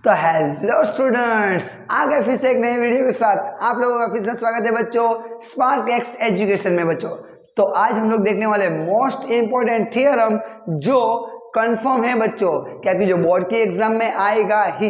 तो hello students, आ गए फिर से एक नई वीडियो के साथ आप लोगों का फिर से स्वागत है बच्चों स्पार्क एक्स एजुकेशन में। बच्चों तो आज हम लोग देखने वाले मोस्ट इंपॉर्टेंट थियरम जो कंफर्म है बच्चों, क्या कि जो बोर्ड की एग्जाम में आएगा ही।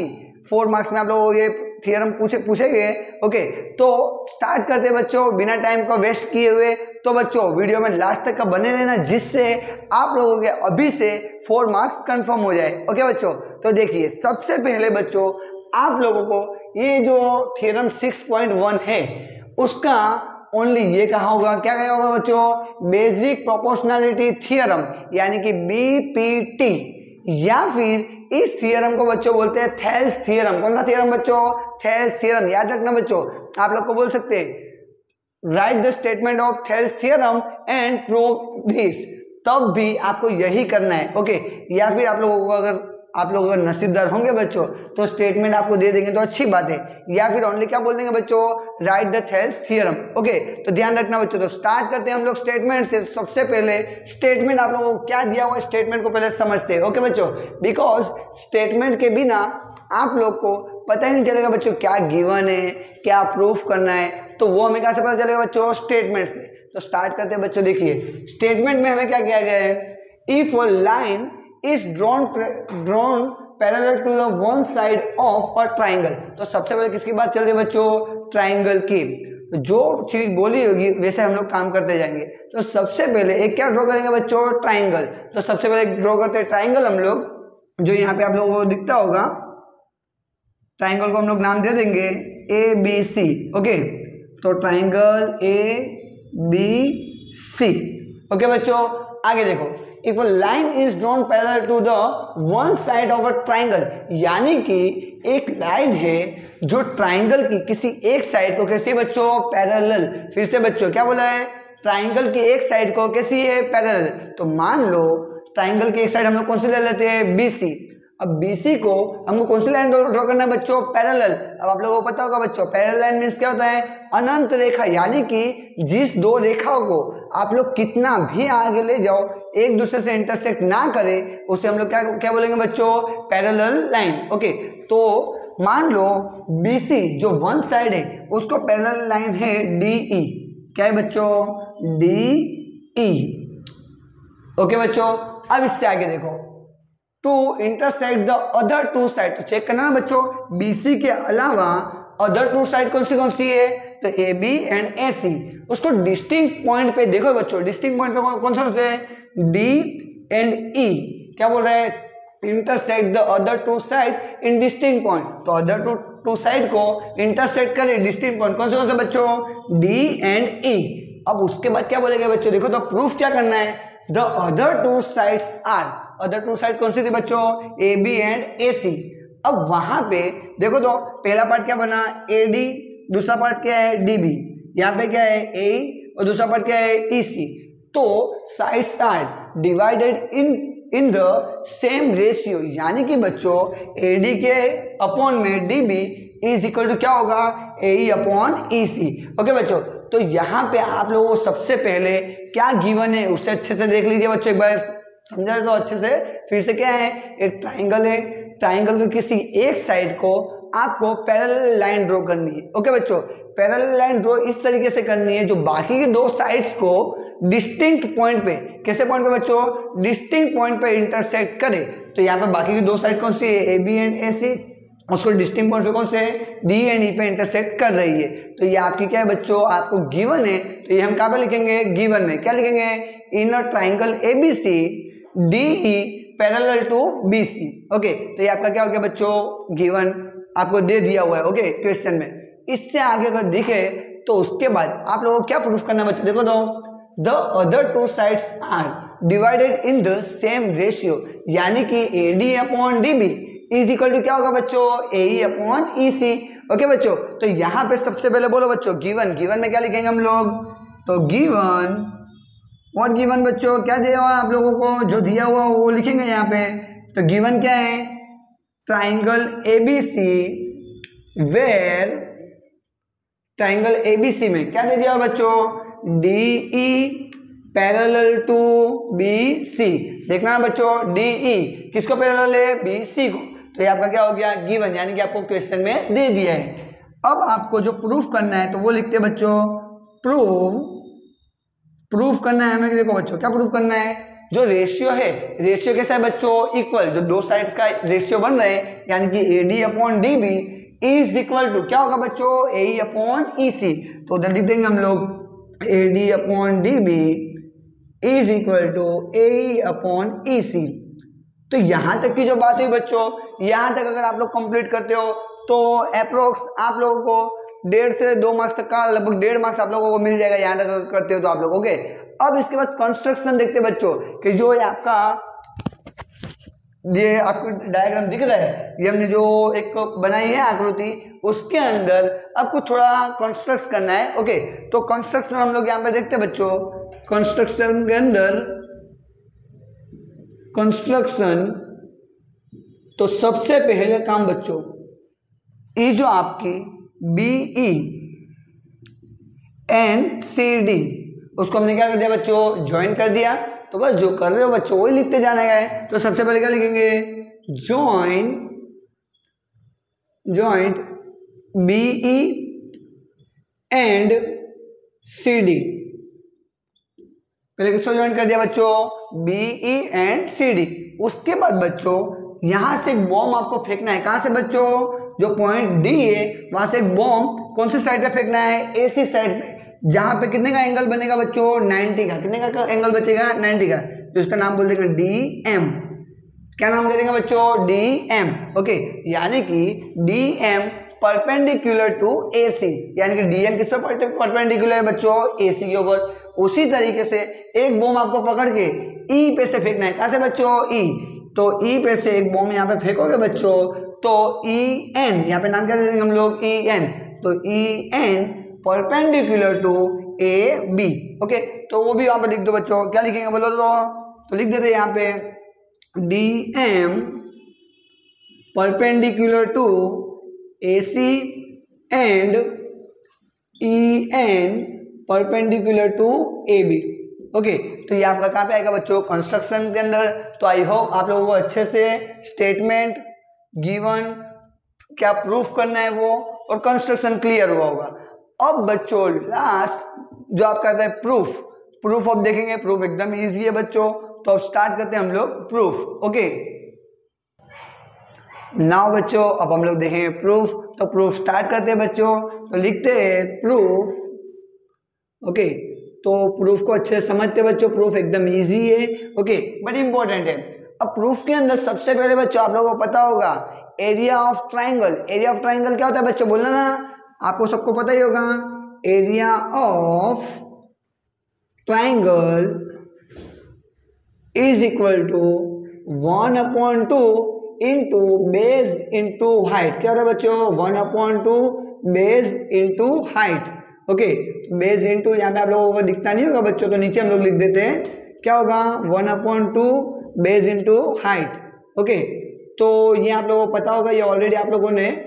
4 मार्क्स में आप लोगों को ये थियरम पूछेंगे। ओके, तो स्टार्ट करते हैं बच्चों बिना टाइम को वेस्ट किए हुए। तो बच्चों वीडियो में लास्ट तक का बने रहना, जिससे आप लोगों के अभी से 4 मार्क्स कंफर्म हो जाए। ओके बच्चों, तो देखिए सबसे पहले बच्चों आप लोगों को ये जो थियरम 6.1 है उसका ओनली ये कहा होगा, क्या कहा होगा बच्चों, बेसिक प्रोपोर्शनैलिटी थियरम यानी कि बीपीटी, या फिर इस थियरम को बच्चों बोलते हैं थेल्स थियरम। कौन सा थियरम बच्चों? Thales theorem. याद रखना बच्चों, आप लोग को बोल सकते हैं right the statement of Thales theorem and prove this, तब भी आपको यही करना है। ओके, या फिर आप लोगों को अगर नसीबदार होंगे बच्चों तो स्टेटमेंट आपको दे देंगे तो अच्छी बात है, या फिर ओनली क्या बोल देंगे बच्चों, right the Thales theorem. Okay, तो ध्यान रखना बच्चों। तो स्टार्ट करते हैं हम लोग स्टेटमेंट से। सबसे पहले स्टेटमेंट आप लोगों को क्या दिया हुआ, स्टेटमेंट को पहले समझते हैं। ओके बच्चों, बिकॉज स्टेटमेंट के बिना आप लोग को पता ही नहीं चलेगा बच्चों क्या गिवन है, क्या प्रूफ करना है, तो वो हमें कहाँ से पता चलेगा बच्चों, स्टेटमेंट से। तो स्टार्ट करते हैं बच्चों। देखिए स्टेटमेंट में हमें क्या किया गया है, if a line is drawn parallel to the one side of a triangle। तो सबसे पहले किसकी बात चल रही है बच्चों, ट्राइंगल की। तो जो चीज बोली होगी वैसे हम लोग काम करते जाएंगे। तो सबसे पहले एक क्या ड्रॉ करेंगे बच्चों, ट्राइंगल। तो सबसे पहले ड्रॉ करते हैं ट्राइंगल हम लोग, जो यहाँ पे आप लोगों को दिखता होगा। ट्राइंगल को हम लोग नाम दे देंगे ABC। ओके, तो ट्राइंगल ABC। ओके बच्चों, आगे देखो, if a line is drawn parallel to the one side of a triangle, यानी कि एक लाइन है जो ट्राइंगल की किसी एक साइड को कैसी बच्चों, पैरेलल। फिर से बच्चों क्या बोला है, ट्राइंगल की एक साइड को कैसी है, पैरेलल। तो मान लो ट्राइंगल की एक साइड हम लोग कौन सी ले लेते हैं, BC। अब BC को हमको कौन सी लाइन ड्रॉ करना है बच्चों, पैरेलल। अब आप लोगों को पता होगा बच्चों, पैरेलल लाइन मींस क्या होता है, अनंत रेखा, यानी कि जिस दो रेखाओं को आप लोग कितना भी आगे ले जाओ एक दूसरे से इंटरसेक्ट ना करे उसे हम लोग क्या बोलेंगे बच्चों, पैरेलल लाइन। ओके, तो मान लो BC जो वन साइड है उसको पैरेलल लाइन है DE। क्या है बच्चों, DE। ओके बच्चों, अब इससे आगे देखो, to intersect the other two side. तो चेक करना ना बच्चों, BC के अलावा अदर टू साइड कौन सी है, तो AB एंड AC। उसको डिस्टिंक्ट पॉइंट पे देखो बच्चों, डिस्टिंक्ट पॉइंट पे कौन सा है, D एंड E। क्या बोल रहा है, intersect the other two side in distinct point. तो अदर टू साइड को इंटरसेक्ट करे डिस्टिंक्ट पॉइंट कौन से बच्चों, D एंड E। अब उसके बाद क्या बोलेगा बच्चों, देखो तो प्रूफ क्या करना है, the other two sides are. Other two side कौन सी थी बच्चों, AB एंड AC। अब वहां पे देखो तो पहला पार्ट क्या बना, AD, दूसरा पार्ट क्या है, DB, यहाँ पे क्या है AE और दूसरा पार्ट क्या है, EC। तो sides are divided in the same ratio, यानी कि बच्चों AD के अपॉन में DB इज इक्वल टू क्या होगा, AE अपॉन EC। ओके बच्चों, तो यहाँ पे आप लोगों को सबसे पहले क्या गिवन है उससे अच्छे से देख लीजिए बच्चों, एक बार समझा तो अच्छे से। फिर से क्या है, एक ट्राइंगल है, ट्राइंगल के किसी एक साइड को आपको पैरेलल लाइन ड्रॉ करनी है। ओके बच्चों, पैरेलल लाइन ड्रॉ इस तरीके से करनी है जो बाकी के दो साइड्स को डिस्टिंक्ट पॉइंट पे, कैसे पॉइंट पे बच्चों, डिस्टिंक्ट पॉइंट पे इंटरसेक्ट करे। तो यहाँ पे बाकी की दो साइड कौन सी है, AB एंड AC, उसको डिस्टिंक्ट पॉइंट पे कौन से, D एंड E पे इंटरसेक्ट कर रही है। तो ये आपकी क्या है बच्चों, आपको गिवन है, तो ये हम कहाँ पे लिखेंगे, गिवन में क्या लिखेंगे, in a triangle ABC DE parallel to BC। Okay, तो ये आपका क्या हो गया बच्चों, गिवन आपको दे दिया हुआ है। ओके, क्वेश्चन में। इससे आगे अगर दिखे तो उसके बाद आप लोगों को क्या प्रूफ करना है बच्चों, देखो तो, the other two sides are divided in the same ratio, यानी कि AD upon DB is equal to क्या होगा बच्चों, AE अपॉन EC। ओके बच्चों, तो यहाँ पे सबसे पहले बोलो बच्चों गिवन। गिवन में क्या लिखेंगे हम लोग, तो गिवन, व्हाट गिवन बच्चों, क्या दिया हुआ आप लोगों को, जो दिया हुआ वो लिखेंगे यहाँ पे। तो गिवन क्या है, triangle ABC where, triangle ABC में क्या दे दिया हुआ बच्चों, DE पैरेलल टू BC। देखना बच्चों, DE किसको पैरेलल है, BC को। तो ये आपका क्या हो गया, गिवन, यानी कि आपको क्वेश्चन में दे दिया है। अब आपको जो प्रूफ करना है तो वो लिखते हैं बच्चों, प्रूफ करना है हमें। देखो बच्चों क्या प्रूफ करना है, जो रेशियो है, रेशियो कैसा है बच्चों, इक्वल, जो दो साइड्स का रेशियो बन रहे हैं यानी कि AD upon DB is equal to क्या होगा बच्चों, AE अपॉन EC। तो उधर लिख देंगे हम लोग AD upon DB is equal to AE upon EC। तो यहां तक की जो बात हुई बच्चों, यहां तक अगर आप लोग कंप्लीट करते हो तो अप्रोक्स आप लोगों को 1.5 से 2 मार्क्स तक का, लगभग 1.5 मार्क्स आप लोगों को मिल जाएगा यहां तक करते हो तो आप लोग। ओके, अब इसके बाद कंस्ट्रक्शन देखते बच्चों कि जो ये आपका ये आपको डायग्राम दिख रहा है, ये हमने जो एक बनाई है आकृति, उसके अंदर आपको थोड़ा कंस्ट्रक्ट करना है। ओके, तो कंस्ट्रक्शन हम लोग यहाँ पे देखते हैं बच्चों। कंस्ट्रक्शन के अंदर कंस्ट्रक्शन, तो सबसे पहले काम बच्चों, ये जो आपकी BE एंड CD उसको हमने क्या कर दिया बच्चों, ज्वाइन कर दिया। तो बस जो कर रहे हो बच्चों वही लिखते जाना है। तो सबसे पहले क्या लिखेंगे, जॉइंट BE एंड CD। पहले किसको ज्वाइन कर दिया बच्चों, BE एंड CD। उसके बाद बच्चों यहां से एक बॉम्ब आपको फेंकना है। कहां से बच्चों, जो पॉइंट D है वहां से एक बॉम्ब कौन सी साइड पे फेंकना है, AC साइड पे, जहां पे कितने का एंगल बनेगा बच्चों, 90 का। कितने का एंगल बचेगा, 90 का। तो इसका नाम बोल देंगे DM। क्या नाम दे देंगे बच्चों, DM। ओके, यानी कि DM परपेंडिकुलर टू AC, यानी कि DM किस पर परपेंडिकुलर है बच्चों, AC के ऊपर। उसी तरीके से एक बॉम्ब आपको पकड़ के E पे से फेंकना है। कहां से बच्चों, E। तो E पे से एक बॉम्ब यहाँ पे फेंकोगे बच्चों तो EN, यहाँ पे नाम क्या दे देंगे हम लोग, EN। तो EN perpendicular to AB। Okay, तो वो भी यहाँ पे लिख दो बच्चों। क्या लिखेंगे बोलो तो लिख देते यहाँ पे DM perpendicular to AC and EN perpendicular to AB। Okay, तो ये आपका कहाँ पे आएगा बच्चों, कंस्ट्रक्शन के अंदर। तो आई होप आप लोगों को अच्छे से स्टेटमेंट, गिवन, क्या प्रूफ करना है वो, और कंस्ट्रक्शन क्लियर हुआ होगा। अब बच्चों लास्ट जो आपका है प्रूफ अब देखेंगे। प्रूफ एकदम इजी है बच्चों, तो अब स्टार्ट करते हैं हम लोग प्रूफ। ओके, नाउ बच्चों अब हम लोग देखेंगे प्रूफ। तो प्रूफ स्टार्ट करते हैं बच्चों। तो लिखते हैं प्रूफ। ओके, तो प्रूफ को अच्छे से समझते बच्चों, प्रूफ एकदम इजी है। ओके, बट इंपॉर्टेंट है। अब प्रूफ के अंदर सबसे पहले बच्चों आप लोगों को पता होगा area of triangle. Area of triangle क्या होता है बच्चों, बोलना ना, आपको सबको पता ही होगा। Area of triangle is equal to 1/2 into base into height. क्या होता है बच्चों, 1/2 base into height. Okay, base into, यहाँ पे आप लोगों को दिखता नहीं होगा बच्चों, तो नीचे हम लोग लिख देते हैं क्या होगा, 1/2 बेस इंटू हाइट। ओके, तो ये आप लोगों को पता होगा, ये ऑलरेडी आप लोगों ने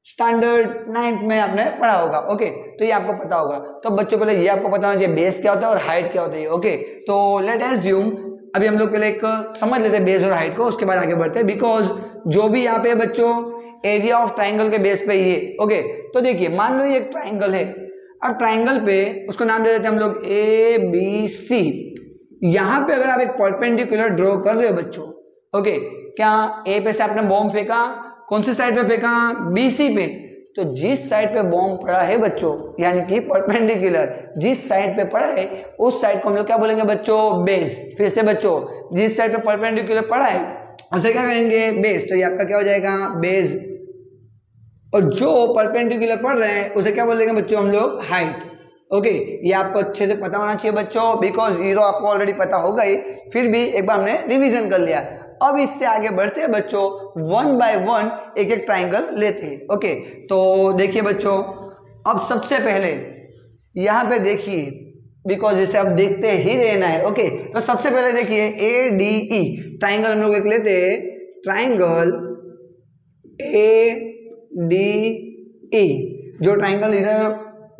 स्टैंडर्ड 9th में आपने पढ़ा होगा। ओके, तो ये आपको पता होगा। तो बच्चों पहले ये आपको पता होना चाहिए बेस क्या होता है और हाइट क्या होता है। ओके, तो लेट एज्यूम अभी हम लोग पहले एक समझ लेते हैं बेस और हाइट को, उसके बाद आगे बढ़ते हैं। बिकॉज जो भी यहाँ पे बच्चों एरिया ऑफ ट्राइंगल के बेस पे ये। ओके, तो देखिए मान लो ये एक ट्राइंगल है। अब ट्राइंगल पे उसको नाम दे देते हैं हम लोग ABC। यहाँ पे अगर आप एक परपेंडिकुलर ड्रॉ कर रहे हो बच्चों, ओके, क्या ए पे से आपने बॉम्ब फेंका, कौन सी साइड पे फेंका, BC पे। तो जिस साइड पे बॉम्ब पड़ा है बच्चों, यानी कि परपेंडिकुलर जिस साइड पे पड़ा है उस साइड को हम लोग क्या बोलेंगे बच्चों, बेस। फिर से बच्चों जिस साइड पे परपेंडिकुलर पड़ा है उसे क्या कहेंगे, बेस। तो ये आपका क्या हो जाएगा, बेस। और जो परपेंडिकुलर पढ़ रहे हैं उसे क्या बोलेंगे बच्चों हम लोग, हाइट। ओके, ये आपको अच्छे से पता होना चाहिए बच्चों, बिकॉज ये तो आपको ऑलरेडी पता होगा ही, फिर भी एक बार हमने रिवीजन कर लिया। अब इससे आगे बढ़ते हैं बच्चों, 1 by 1 एक एक ट्राइंगल लेते हैं। ओके, तो देखिए बच्चों, अब सबसे पहले यहाँ पे देखिए, बिकॉज इसे आप देखते ही रहना है। ओके, तो सबसे पहले देखिए ADE ट्राइंगल हम लोग एक लेते हैं, ट्राइंगल ADE। जो ट्राइंगल इधर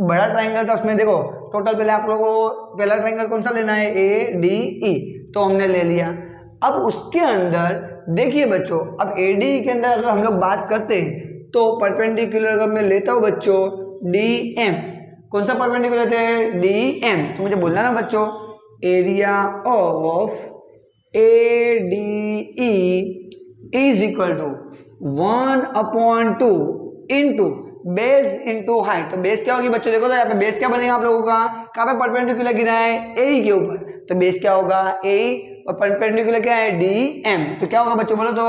बड़ा ट्राइंगल था उसमें देखो टोटल पहले आप लोगों को पहला ट्राइंगल कौन सा लेना है, ADE, तो हमने ले लिया। अब उसके अंदर देखिए बच्चों, अब एडी के अंदर अगर हम लोग बात करते हैं तो परपेंडिकुलर अगर मैं लेता हूँ बच्चों डी एम, कौन सा परपेंडिकुलर लेते हैं, डी एम, तो मुझे बोलना ना बच्चों area of A D E is equal to 1/2 into base into height. तो बेस क्या होगी बच्चों, देखो तो यहाँ पे बेस क्या बनेगा आप लोगों का, कहाँ पे परपेंडिकुलर गिरा है, ए के ऊपर, तो बेस क्या होगा ए, और परपेंडिकुलर क्या है डी एम, तो क्या होगा बच्चों बोलो तो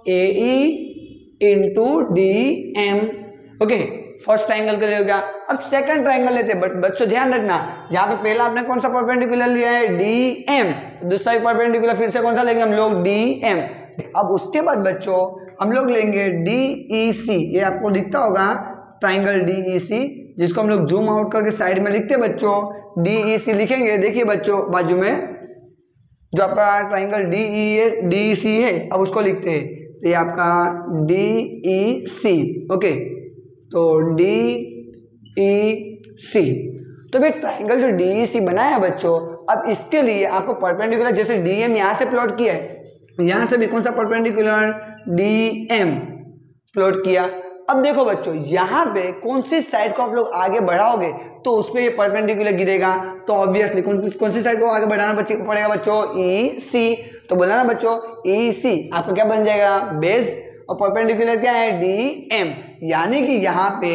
A E into D M. Okay, first triangle का हो गया। अब सेकंड ट्राइंगल लेते हैं, बट बच्चों ध्यान रखना, यहाँ पे पहला आपने कौन सा परपेंडिकुलर लिया है, डी एम, तो दूसरा भी परपेंडिकुलर फिर से कौन सा लेंगे हम लोग, डी एम। अब उसके बाद बच्चों हम लोग लेंगे डी ई सी, ये आपको दिखता होगा ट्राइंगल डी ई सी, जिसको हम लोग जूम आउट करके साइड में लिखते हैं बच्चों, डी ई सी लिखेंगे। देखिए बच्चों बाजू में जो आपका ट्राइंगल डी ई सी है, अब उसको लिखते हैं, तो ये आपका डी ई सी। ओके, तो डी ई सी, तो भाई ट्राइंगल जो डी ई सी बनाया है बच्चों, अब इसके लिए आपको परपेंडिकुलर जैसे डी एम यहाँ से प्लॉट किया है, यहां से भी कौन सा परपेंडिकुलर डी एम प्लॉट किया। अब देखो बच्चों यहाँ पे कौन सी साइड को आप लोग आगे बढ़ाओगे तो उस पे ये परपेंडिकुलर गिरेगा, तो ऑब्वियसली कौन सी साइड को आगे बढ़ाना पड़ेगा बच्चों, ई सी। तो बोला ना बच्चों ई सी आपका क्या बन जाएगा, बेस, और परपेंडिकुलर क्या है, डी एम, यानी कि यहाँ पे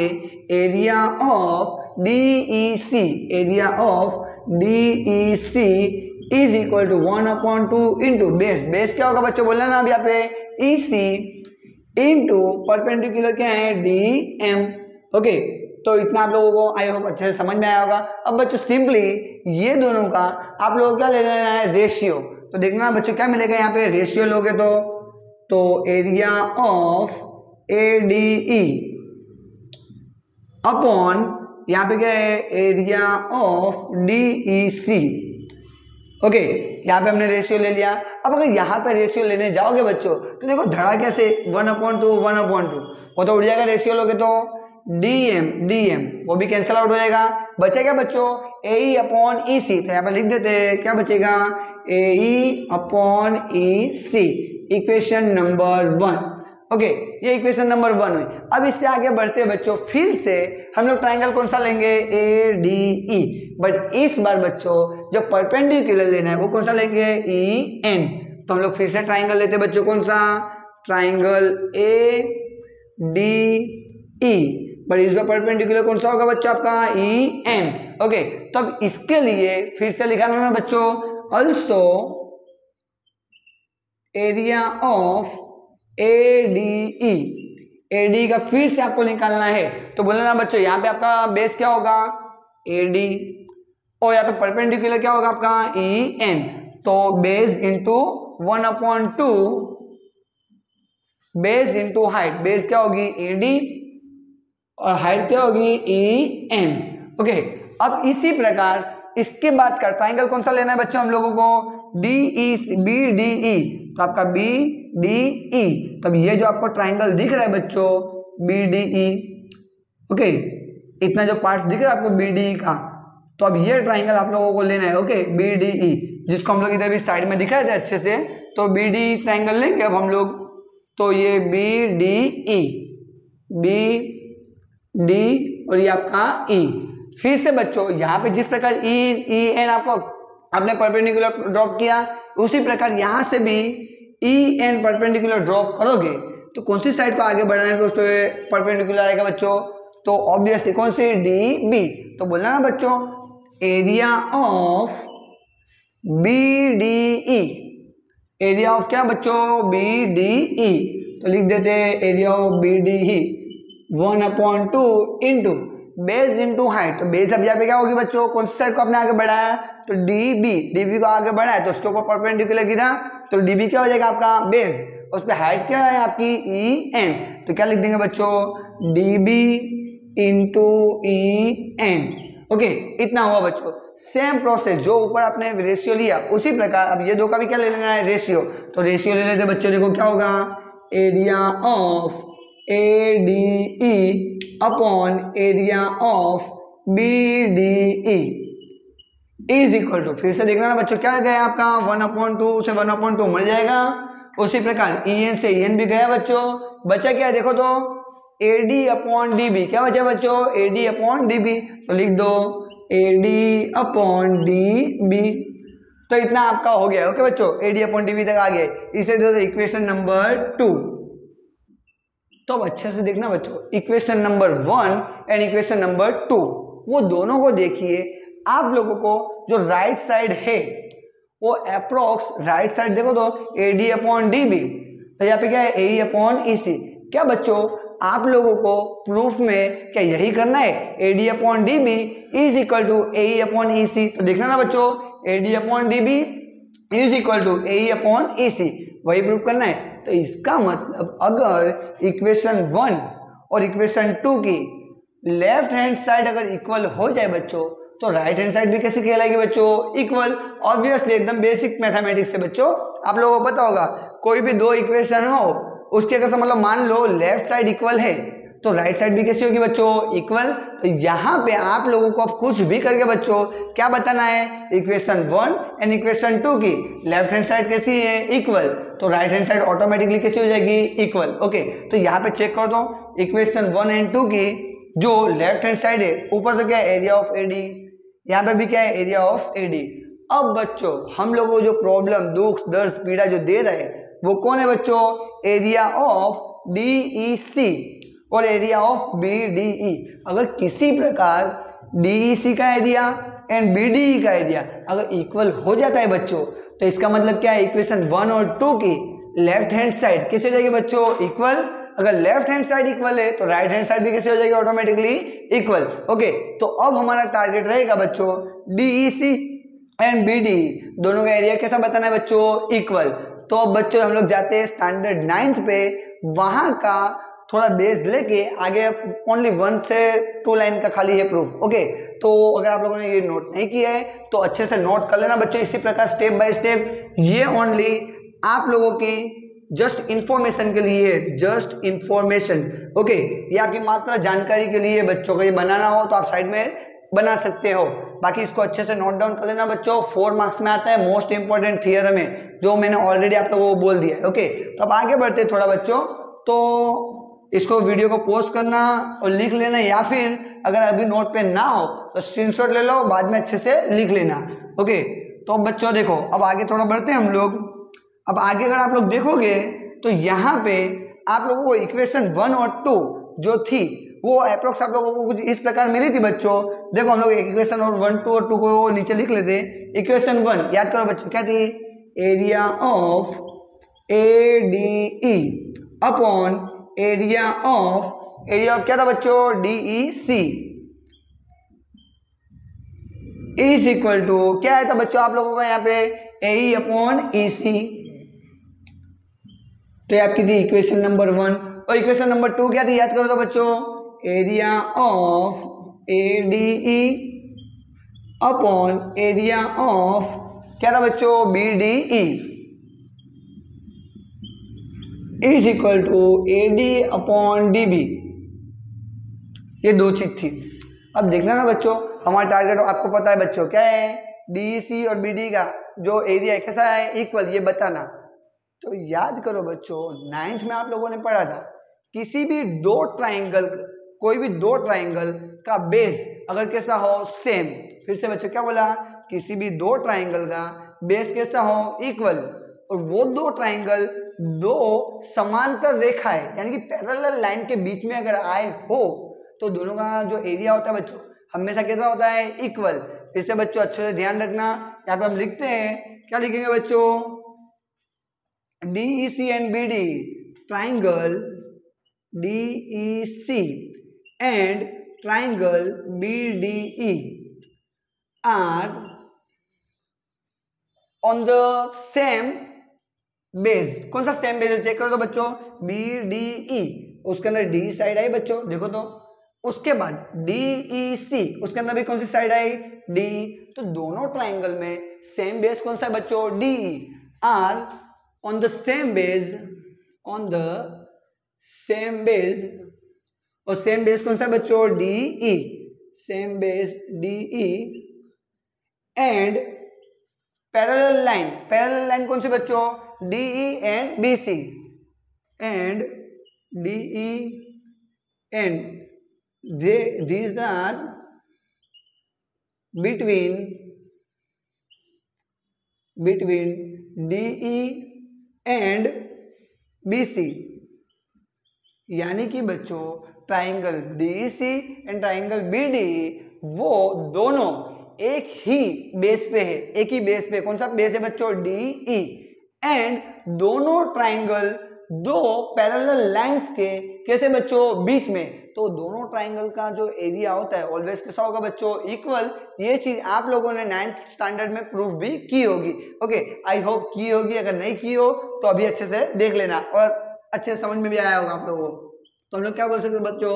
area of D E C, area of D E C is equal to 1/2 into base, base क्या होगा बच्चों बोलना ना अब यहाँ पे ई सी इंटू परपेंडिकुलर क्या है, डी एम। ओके, तो इतना आप लोगों को आई होप अच्छे से समझ में आया होगा। अब बच्चों सिंपली ये दोनों का आप लोगों को क्या ले लेना है, रेशियो। तो देखना बच्चों क्या मिलेगा यहाँ पे, रेशियो लोगे तो area of A D E upon यहाँ पे क्या है, area of D E C. Okay, यहाँ पे हमने रेशियो ले लिया। अब अगर यहाँ पे रेशियो लेने जाओगे बच्चों तो देखो धड़ा कैसे 1/2 वो तो उड़ जाएगा, रेशियो लोगे तो डी एम वो भी कैंसिल आउट हो जाएगा, बचेगा बच्चों ए ई अपॉन ई सी। तो यहाँ पे लिख देते हैं क्या बचेगा, ए ई अपॉन ई सी, इक्वेशन नंबर 1। ओके, ये इक्वेशन नंबर 1 हुई। अब इससे आगे बढ़ते हैं बच्चों, फिर से हम लोग ट्राइंगल कौन सा लेंगे, ए डी ई, बट इस बार बच्चों जो परपेंडिकुलर लेना है वो कौन सा लेंगे, ई एन। तो हम लोग फिर से ट्राइंगल लेते हैं बच्चों, कौन सा, triangle A D E, but इस बार परपेंडिकुलर कौन सा होगा बच्चों आपका, ई एन। ओके, तो अब इसके लिए फिर से लिखाना है बच्चों, also area of A D E, A D का फिर से आपको निकालना है। तो बोलना ना बच्चों यहाँ पे आपका बेस क्या होगा, ए डी, और यहाँ पे परपेंडिकुलर क्या होगा आपका, ई एन। तो base into 1/2 base into height, base क्या होगी ए डी और हाइट क्या होगी, ई एन। ओके, अब इसी प्रकार इसके बाद का ट्राइंगल कौन सा लेना है बच्चों हम लोगों को, D E B D E, तो आपका बी डी ई। तब ये जो आपको ट्राइंगल दिख रहा है बच्चों बी डी ई, ओके, इतना जो पार्ट्स दिख रहा है आपको बी डी ई का, तो अब ये ट्राइंगल आप लोगों को लेना है। ओके, बी डी ई, जिसको हम लोग इधर भी साइड में दिखाए थे अच्छे से, तो बी डी ट्राइंगल लेंगे अब हम लोग। तो ये B D E, B D और ये आपका ई। फिर से बच्चों यहाँ पे जिस प्रकार ई एन आपको आपने परपेंडिकुलर ड्रॉप किया, उसी प्रकार यहाँ से भी ई एन परपेंडिकुलर ड्रॉप करोगे तो कौन सी साइड को आगे बढ़ाने पे उस पर परपेंडिकुलर आएगा बच्चों, तो ऑब्वियसली कौन सी, डी बी। तो बोलना ना बच्चों area of B D E, area of क्या बच्चों, बी डी ई। तो लिख देते हैं area of B D E 1/2 into base into height. तो बेस अब यहाँ पे क्या होगी बच्चों, कौन सी साइड को आपने आगे बढ़ाया, तो डी बी को आगे बढ़ाया तो उसके ऊपर परपेंडिकुलर गिरा, तो डी बी क्या हो जाएगा आपका बेस, उस पर हाइट क्या है आपकी ई एन। तो क्या लिख देंगे बच्चों, D B into E N. Okay, इतना हुआ बच्चों। सेम प्रोसेस जो ऊपर आपने रेशियो लिया उसी प्रकार अब ये दो का भी क्या ले लेना है, रेशियो। तो रेशियो ले लेते बच्चों, देखो क्या होगा, area of A D E upon area of B D E is equal to, फिर से देखना ना बच्चों क्या गया आपका 1/2 से 1/2 मर जाएगा, उसी प्रकार EN से EN भी गया बच्चों, बचा क्या है देखो तो AD अपॉन DB, क्या बचा बच्चों AD अपॉन DB, तो लिख दो AD अपॉन DB, तो इतना आपका हो गया। ओके बच्चों, AD अपॉन DB तक आ गया, इसे दो इक्वेशन नंबर 2। तो अब अच्छे से देखना बच्चों, equation number 1 and equation number 2 वो दोनों को देखिए। आप लोगों को जो राइट साइड है वो अप्रोक्स राइट साइड देखो तो AD अपॉन DB, तो यहाँ पे क्या है AE अपॉन EC। क्या बच्चों आप लोगों को प्रूफ में क्या यही करना है, AD upon DB is equal to AE upon EC। तो देखना ना बच्चों AD upon DB is equal to AE upon EC, वही प्रूफ करना है। तो इसका मतलब अगर इक्वेशन 1 और इक्वेशन 2 की लेफ्ट हैंड साइड अगर इक्वल हो जाए बच्चों, तो राइट हैंड साइड भी कैसे कहलाएगी बच्चों, इक्वल। ऑब्वियसली एकदम बेसिक मैथमेटिक्स से बच्चों आप लोगों को पता होगा, कोई भी दो इक्वेशन हो उसके अगर मतलब मान लो लेफ्ट साइड इक्वल है तो राइट साइड भी कैसी होगी बच्चों, इक्वल। तो यहाँ पे आप लोगों को अब कुछ भी करके बच्चों क्या बताना है, इक्वेशन 1 एंड इक्वेशन 2 की लेफ्ट हैंड साइड कैसी है, इक्वल, तो राइट हैंड साइड ऑटोमेटिकली कैसी हो जाएगी, इक्वल। ओके, तो यहाँ पे चेक कर दो इक्वेशन 1 एंड 2 की जो लेफ्ट हैंड साइड है, ऊपर तो क्या है एरिया ऑफ AD, यहाँ पे भी क्या है एरिया ऑफ AD। अब बच्चों हम लोगों को जो प्रॉब्लम दुख दर्द पीड़ा जो दे रहे हैं वो कौन है बच्चों, एरिया ऑफ DEC और एरिया ऑफ BDE। अगर किसी प्रकार DEC का एरिया एंड BDE का एरिया अगर इक्वल हो जाता है बच्चों, तो इसका मतलब क्या है, इक्वेशन 1 और 2 की लेफ्ट हैंड साइड कैसे हो जाएगी बच्चों, इक्वल। अगर लेफ्ट हैंड साइड इक्वल है तो राइट हैंड साइड भी कैसे हो जाएगी, ऑटोमेटिकली इक्वल। ओके, तो अब हमारा टारगेट रहेगा बच्चों DEC एंड BDE दोनों का एरिया कैसा बताना है बच्चों, इक्वल। तो अब बच्चों हम लोग जाते हैं स्टैंडर्ड 9th पे, वहां का थोड़ा बेस लेके आगे ओनली 1 से 2 लाइन का खाली है प्रूफ। ओके, तो अगर आप लोगों ने ये नोट नहीं किया है तो अच्छे से नोट कर लेना बच्चों, इसी प्रकार स्टेप बाय स्टेप। ये ओनली आप लोगों की जस्ट इंफॉर्मेशन के लिए, जस्ट इंफॉर्मेशन। ओके, ये आपकी मात्र जानकारी के लिए बच्चों को, ये बनाना हो तो आप साइड में बना सकते हो, बाकी इसको अच्छे से नोट डाउन कर लेना बच्चों। 4 मार्क्स में आता है, मोस्ट इंपॉर्टेंट थियरम है जो मैंने ऑलरेडी आप लोगों को बोल दिया है। ओके, तो अब आगे बढ़ते थोड़ा बच्चं, तो इसको वीडियो को पॉज करना और लिख लेना, या फिर अगर अभी नोट पे ना हो तो स्क्रीनशॉट ले लो, बाद में अच्छे से लिख लेना। ओके, तो अब बच्चों देखो अब आगे थोड़ा बढ़ते हैं हम लोग। अब आगे अगर आप लोग देखोगे तो यहाँ पे आप लोगों को इक्वेशन 1 और 2 जो थी वो अप्रोक्स आप लोगों को कुछ इस प्रकार मिली थी बच्चों। देखो हम लोग इक्वेशन और 1, 2 और 2 को नीचे लिख लेते। इक्वेशन 1 याद करो बच्चों क्या थी, area of ADE upon area of क्या था बच्चों, DEC इज इक्वल टू क्या आया था बच्चों आप लोगों का यहाँ पे AE अपॉन EC। तो आपकी थी इक्वेशन नंबर 1, और इक्वेशन नंबर 2 क्या थी याद करो तो बच्चों, area of ADE upon area of क्या था बच्चों, BDE is equal to AD upon DB। ये दो चीज थी। अब देखना ना बच्चों, हमारा टारगेट आपको पता है बच्चों क्या है, DEC और BDE का जो एरिया है कैसा है, इक्वल, ये बताना। तो याद करो बच्चों 9th में आप लोगों ने पढ़ा था, किसी भी दो ट्राइंगल, कोई भी दो ट्राइंगल का बेस अगर कैसा हो सेम, फिर से बच्चों क्या बोला, किसी भी दो ट्राइंगल का बेस कैसा हो, इक्वल, और वो दो ट्राइंगल दो समांतर रेखा है यानी कि पैरेलल लाइन के बीच में अगर आए हो तो दोनों का जो एरिया होता है बच्चों हमेशा कैसा होता है, इक्वल। फिर से बच्चों अच्छे से ध्यान रखना, यहाँ पे हम लिखते हैं, क्या लिखेंगे बच्चों, DEC and BDE, triangle DEC and triangle BDE are on the same base. कौन सा सेम बेस है चेक करो तो बच्चों, BDE, उसके अंदर D साइड आई बच्चों, देखो तो, उसके बाद DEC, उसके अंदर भी कौन सी साइड आई, D। तो दोनों ट्राइंगल में सेम बेस कौन सा है बच्चों, DE, are on the same base, on the same base, और सेम बेस कौन सा है बच्चों, DE, same base DE and parallel line, parallel line कौन सी बच्चों, DE and BC and DE and these are between DE and BC, यानी कि बच्चों triangle DEC and triangle BDE वो दोनों एक ही बेस पे है, एक ही बेस पे। कौन सा बेस है बच्चों? DE। एंड दोनों ट्राइंगल दो पैरेलल लाइंस के कैसे बच्चों? बीच में। तो दोनों ट्राइंगल का जो एरिया होता है ऑलवेज कैसा होगा बच्चों? इक्वल। ये चीज आप लोगों ने 9th स्टैंडर्ड में प्रूव भी की होगी। ओके, आई होप की होगी। अगर नहीं की हो तो अभी अच्छे से देख लेना और अच्छे से समझ में भी आया होगा आप लोगों को। तो हम लोग क्या बोल सकते हैं बच्चों?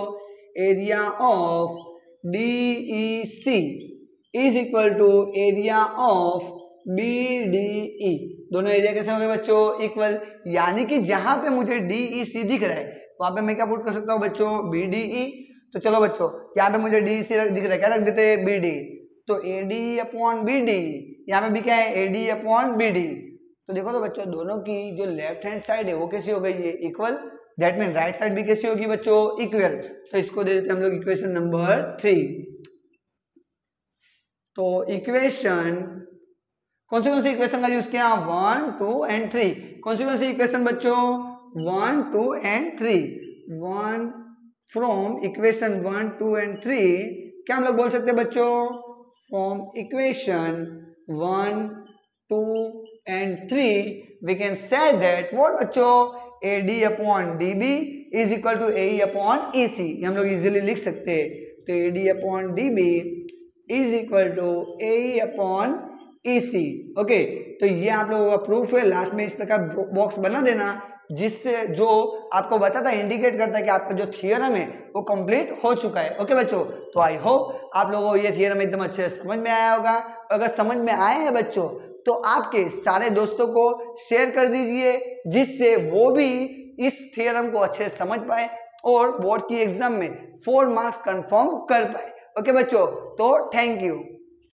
Area of DEC is equal to area of BDE। दोनों एरिया कैसे हो गए बच्चों? इक्वल। यानी कि जहां पे मुझे DEC दिख रहा है वहां पे मैं क्या पुट कर सकता हूँ बच्चों? BDE। तो चलो बच्चों, यहाँ पे मुझे DEC दिख रहा है, क्या रख देते हैं? BDE। तो ADE अपॉन BDE, यहाँ पे भी क्या है? ADE upon BDE। तो देखो तो बच्चों, दोनों की जो लेफ्ट हैंड साइड है वो कैसी हो गई है? Equal. That mean right side भी कैसी होगी बच्चों? इक्वल। तो इसको दे देते हैं हम लोग इक्वेशन नंबर 3। तो इक्वेशन कौन सी इक्वेशन का यूज किया? 1, 2 एंड 3। कौन सी इक्वेशन बच्चों? 1, 2 एंड 3। 1 फ्रॉम इक्वेशन 1, 2 एंड 3 क्या हम लोग बोल सकते हैं बच्चों? From equation 1, 2 and 3 we can say that what बच्चों? AD upon DB is equal to AE upon EC। हम लोग इजीली लिख सकते हैं। तो AD upon DB is equal to AE upon EC। Okay, तो ये आप लोगों का प्रूफ है। लास्ट में इस प्रकार बॉक्स बना देना जिससे जो आपको बताता है, इंडिकेट करता है कि आपका जो थियरम है वो कंप्लीट हो चुका है। ओके बच्चों, तो आई होप आप लोगों को ये थियरम एकदम अच्छे से समझ में आया होगा। अगर समझ में आया है बच्चों तो आपके सारे दोस्तों को शेयर कर दीजिए जिससे वो भी इस थियरम को अच्छे से समझ पाए और बोर्ड की एग्जाम में 4 मार्क्स कंफर्म कर पाए। ओके बच्चों, तो थैंक यू।